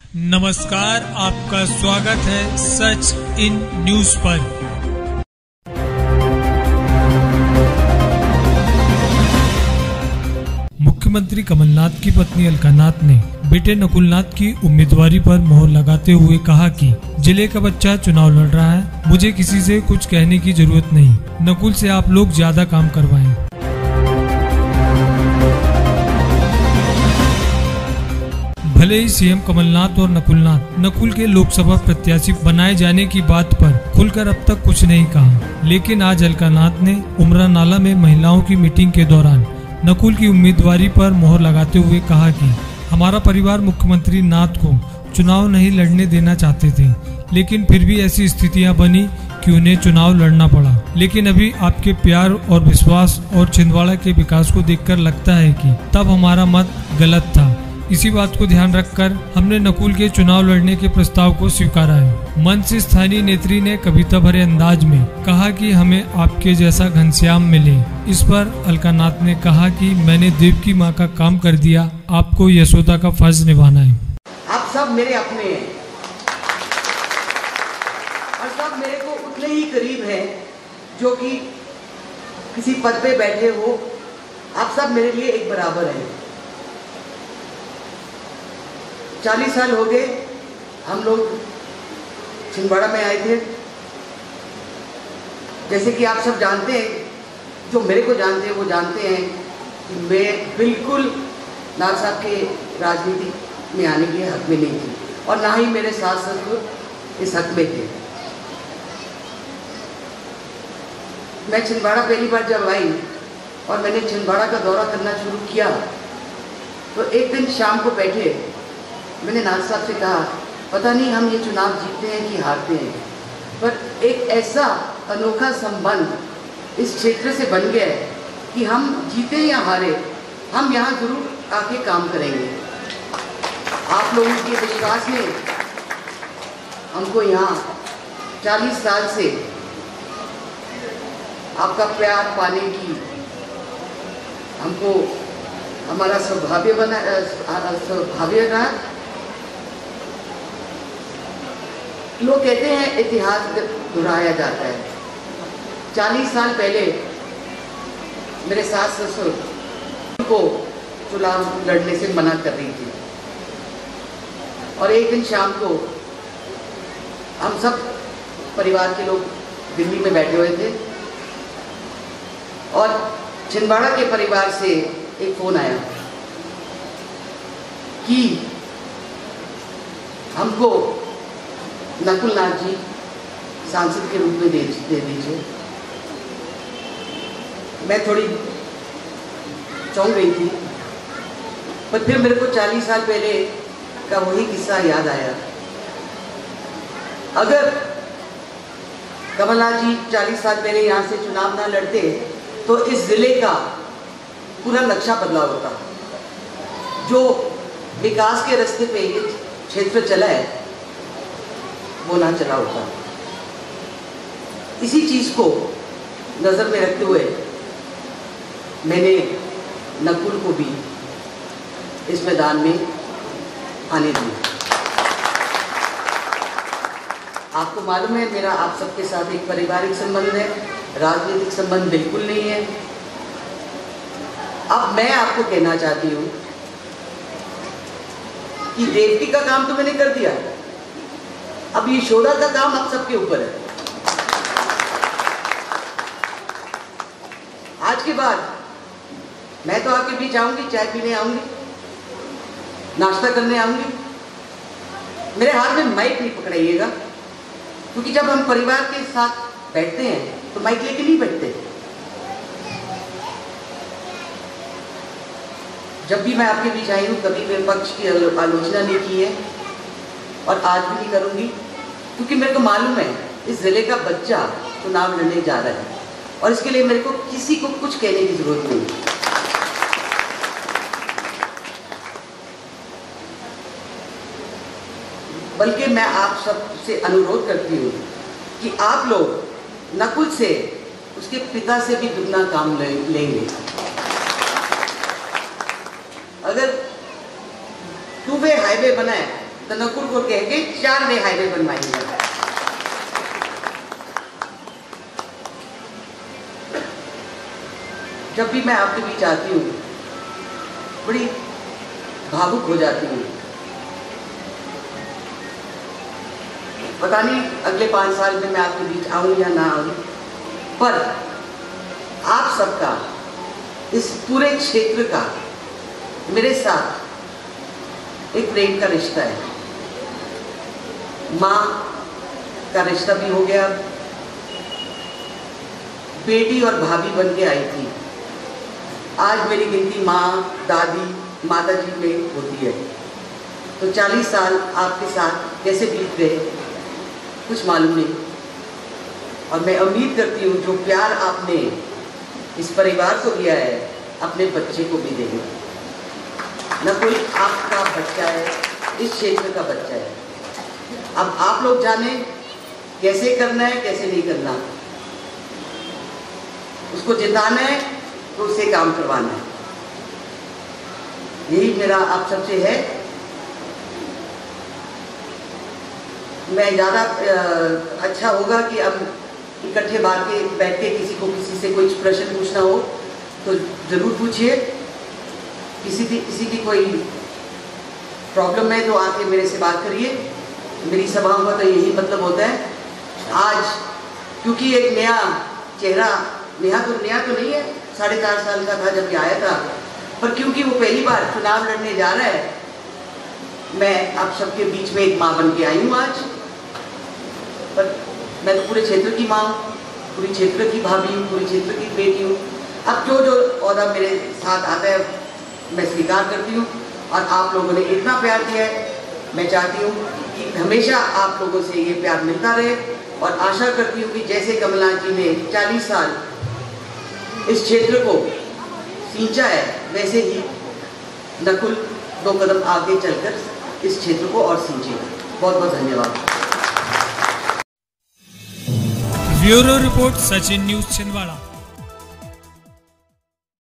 नमस्कार, आपका स्वागत है सच इन न्यूज पर। मुख्यमंत्री कमलनाथ की पत्नी अलकानाथ ने बेटे नकुलनाथ की उम्मीदवारी पर मोहर लगाते हुए कहा कि जिले का बच्चा चुनाव लड़ रहा है, मुझे किसी से कुछ कहने की जरूरत नहीं, नकुल से आप लोग ज्यादा काम करवाएं। भले ही सीएम कमलनाथ और नकुल के लोकसभा प्रत्याशी बनाए जाने की बात पर खुलकर अब तक कुछ नहीं कहा, लेकिन आज अलकानाथ ने उमरा नाला में महिलाओं की मीटिंग के दौरान नकुल की उम्मीदवारी पर मोहर लगाते हुए कहा कि हमारा परिवार मुख्यमंत्री नाथ को चुनाव नहीं लड़ने देना चाहते थे, लेकिन फिर भी ऐसी स्थितियां बनी कि उन्हें चुनाव लड़ना पड़ा। लेकिन अभी आपके प्यार और विश्वास और छिंदवाड़ा के विकास को देखकर लगता है कि तब हमारा मत गलत था। इसी बात को ध्यान रखकर हमने नकुल के चुनाव लड़ने के प्रस्ताव को स्वीकारा है। मंच से स्थानीय नेत्री ने कविता भरे अंदाज में कहा कि हमें आपके जैसा घनश्याम मिले। इस पर अलकानाथ ने कहा कि मैंने देव की माँ का काम कर दिया, आपको यशोदा का फर्ज निभाना है। आप सब मेरे अपने हैं और सब मेरे को उतने ही करीब हैं जो कि किसी पद पे बैठे हो। आप सब मेरे लिए एक बराबर हैं। 40 साल हो गए हम लोग छिंदवाड़ा में आए थे। जैसे कि आप सब जानते हैं, जो मेरे को जानते हैं वो जानते हैं कि मैं बिल्कुल नाथ साहब के राजनीति में आने के हक में नहीं थी और ना ही मेरे सास ससुर इस हक में थे। मैं छिंदवाड़ा पहली बार जब आई और मैंने छिंदवाड़ा का दौरा करना शुरू किया तो एक दिन शाम को बैठे मैंने नाथ साहब से कहा, पता नहीं हम ये चुनाव जीतते हैं कि हारते हैं, पर एक ऐसा अनोखा संबंध इस क्षेत्र से बन गया है कि हम जीते या हारे हम यहाँ जरूर आके काम करेंगे। आप लोगों के विश्वास ने हमको यहाँ 40 साल से आपका प्यार पाने की हमको हमारा सौभाग्य रहा। लोग कहते हैं इतिहास दोहराया जाता है। 40 साल पहले मेरे सास ससुर को चुनाव लड़ने से मना कर रही थी और एक दिन शाम को हम सब परिवार के लोग दिल्ली में बैठे हुए थे और छिंदवाड़ा के परिवार से एक फोन आया कि हमको नकुलनाथ जी सांसद के रूप में दे दीजिए। मैं थोड़ी चौंक गई थी, पर फिर मेरे को 40 साल पहले का वही किस्सा याद आया। अगर कमलनाथ जी 40 साल पहले यहाँ से चुनाव ना लड़ते तो इस जिले का पूरा नक्शा बदला होता। जो विकास के रास्ते पे ये क्षेत्र चला है वो ना चला होता। इसी चीज को नजर में रखते हुए मैंने नकुल को भी इस मैदान में आने दिया। आपको मालूम है मेरा आप सबके साथ एक पारिवारिक संबंध है, राजनीतिक संबंध बिल्कुल नहीं है। अब मैं आपको कहना चाहती हूं कि देवकी का काम तो मैंने कर दिया, अब यशोदा का काम आप सबके ऊपर है। आज के बाद मैं तो आपके बीच आऊंगी, चाय पीने आऊंगी, नाश्ता करने आऊंगी। मेरे हाथ में माइक नहीं पकड़ाइएगा, क्योंकि जब हम परिवार के साथ बैठते हैं तो माइक लेके नहीं बैठते। जब भी मैं आपके बीच आई हूँ कभी विपक्ष की आलोचना नहीं की है और आज भी नहीं करूँगी, क्योंकि मेरे को मालूम है इस जिले का बच्चा चुनाव लड़ने जा रहा है और इसके लिए मेरे को किसी को कुछ कहने की जरूरत नहीं। बल्कि मैं आप सबसे अनुरोध करती हूँ कि आप लोग नकुल से उसके पिता से भी दुगना काम लेंगे। अगर टू वे हाईवे बना है तो नकुल को कह के 4 नए हाईवे बनवाएंगे। जब भी मैं आपके बीच आती हूँ बड़ी भावुक हो जाती हूँ। पता नहीं अगले 5 साल में मैं आपके बीच आऊँ या ना आऊँ, पर आप सबका, इस पूरे क्षेत्र का मेरे साथ एक प्रेम का रिश्ता है। माँ का रिश्ता भी हो गया, बेटी और भाभी बन के आई थी। आज मेरी गिनती माँ, दादी, माता जी में होती है। तो 40 साल आपके साथ कैसे बीत गए कुछ मालूम नहीं। और मैं उम्मीद करती हूँ जो प्यार आपने इस परिवार को दिया है, अपने बच्चे को भी देंगे। नकुल आपका बच्चा है, इस क्षेत्र का बच्चा है। अब आप लोग जाने कैसे करना है, कैसे नहीं करना। उसको जिताना है तो उससे काम करवाना है। यही मेरा आप सबसे है। मैं ज़्यादा अच्छा होगा कि अब इकट्ठे बैठ के किसी से कोई प्रश्न पूछना हो तो ज़रूर पूछिए। किसी की कोई प्रॉब्लम है तो आके मेरे से बात करिए। मेरी सभाओं का तो यही मतलब होता है। आज क्योंकि एक नया चेहरा, नया तो नहीं है, 4.5 साल का था जब ये आया था, पर क्योंकि वो पहली बार चुनाव लड़ने जा रहा है, मैं आप सबके बीच में एक माँ बन के आई हूँ आज। पर मैं तो पूरे क्षेत्र की माँ हूँ, पूरे क्षेत्र की भाभी हूँ, पूरे क्षेत्र की बेटी हूँ। अब जो ओहदा मेरे साथ आता है मैं स्वीकार करती हूँ। और आप लोगों ने इतना प्यार दिया है, मैं चाहती हूँ कि हमेशा आप लोगों से ये प्यार मिलता रहे। और आशा करती हूँ कि जैसे कमलनाथ जी ने 40 साल इस क्षेत्र को सींचा है, वैसे ही नकुल 2 कदम आगे चलकर इस क्षेत्र को और सींचेगा। बहुत बहुत धन्यवाद। Bureau report, Sachin news Chhindwara.